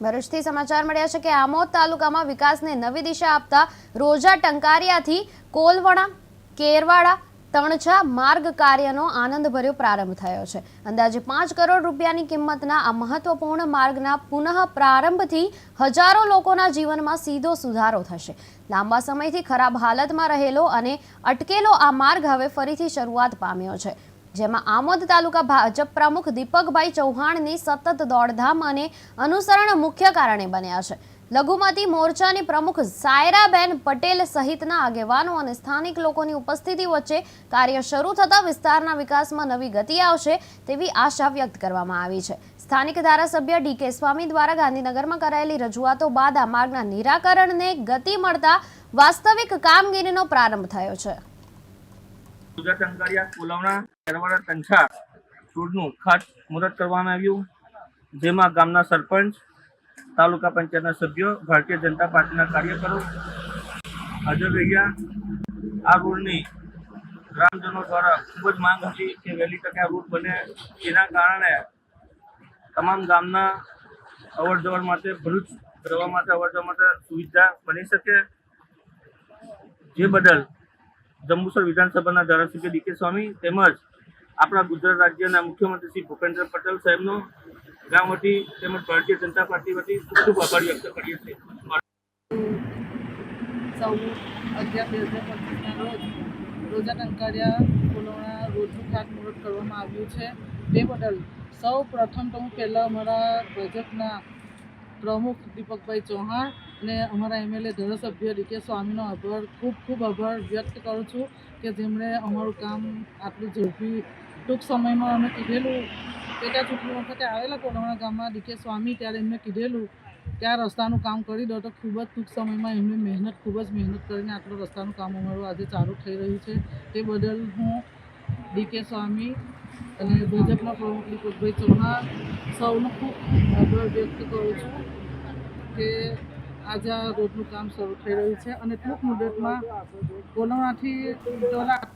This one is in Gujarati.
ભરૂચથી સમાચાર મળ્યા છે કે આમોદ તાલુકામાં વિકાસને નવી દિશા આપતા રોજા ટંકારિયાથી કોલવણા કેરવાડા તણછા માર્ગ કાર્યનો આનંદભર્યો પ્રારંભ થયો છે। અંદાજે 5 કરોડ રૂપિયાની કિંમતના આ મહત્વપૂર્ણ માર્ગના પુનઃ પ્રારંભથી હજારો લોકોના જીવનમાં સીધો સુધારો થશે। લાંબા સમયથી ખરાબ હાલતમાં રહેલો અને અટકેલો આ માર્ગ હવે ફરીથી શરૂઆત પામ્યો છે, જેમાં આમોદ તાલુકા ભાજપ પ્રમુખ દીપકભાઈ ચૌહાણની સતત દોડધામ અને અનુસરણ મુખ્ય કારણે બન્યા છે। લઘુમતી મોરચાની પ્રમુખ સાયરાબેન પટેલ સહિતના આગેવાનો અને સ્થાનિક લોકોની ઉપસ્થિતિ વચ્ચે કાર્ય શરૂ થતા વિસ્તારના વિકાસમાં નવી ગતિ આવશે તેવી આશા વ્યક્ત કરવામાં આવી છે। સ્થાનિક ધારાસભ્ય ડીકે સ્વામી દ્વારા ગાંધીનગરમાં કરાયેલી રજૂઆતો બાદ આ માર્ગના નિરાકરણને ગતિ મળતા વાસ્તવિક કામગીરીનો પ્રારંભ થયો છે। રોજા ટંકારિયા કોલવણા કેરવાડા તણછા રોડનું ખાતમુહૂર્ત કરવામાં આવ્યું, જેમાં ગામના સરપંચ, તાલુકા પંચાયતના સભ્યો, ભારતીય જનતા પાર્ટીના કાર્યકરો હાજર રહ્યા। આ રોડની ગ્રામજનો દ્વારા ખૂબ જ માંગ હતી કે વહેલી તકે આ રોડ બને, જેના કારણે તમામ ગામના અવરજવર માટે, ભરૂચ રહેવા માટે અવરજવર માટે સુવિધા બની શકે। જે બદલ જંબુસર વિધાનસભાના ધારાસભ્ય ડીકે સ્વામી તેમજ આપણા ગુજરાત રાજ્યના મુખ્યમંત્રી શ્રી ભૂપેન્દ્ર પટેલ સાહેબનો ગામ વતી તેમજ ભારતીય જનતા પાર્ટી વતી ખૂબ ખૂબ આભાર વ્યક્ત કરીએ છીએ। 11/11/2025ના રોજ રોજા ટંકારિયા કોલવણા રોડનું ખાતમુહૂર્ત કરવામાં આવ્યું છે। તે બદલ સૌ પ્રથમ તો હું પહેલાં અમારા ભાજપના પ્રમુખ દીપકભાઈ ચૌહાણ અને અમારા એમએલએ ધારાસભ્ય ડીકે સ્વામીનો ખૂબ આભાર વ્યક્ત કરું છું કે જેમણે અમારું કામ આટલું ઝડપી ટૂંક સમયમાં અમે કીધેલું પેટા ચૂંટણી વખતે આવેલા કોલવણા ગામમાં ડીકે સ્વામી, ત્યારે એમને કીધેલું કે આ રસ્તાનું કામ કરી દો, તો ખૂબ જ ટૂંક સમયમાં એમની ખૂબ જ મહેનત કરીને આટલું રસ્તાનું કામ અમારું આજે ચાલુ થઈ રહ્યું છે। તે બદલ હું ડીકે સ્વામી અને ભાજપના પ્રમુખ દીપકભાઈ ચૌહાણ સૌનો ખૂબ આભાર વ્યક્ત કરું છું કે આજે આ રોડનું કામ શરૂ થઈ રહ્યું છે અને ટૂંક મુદતમાં કોલવણાથી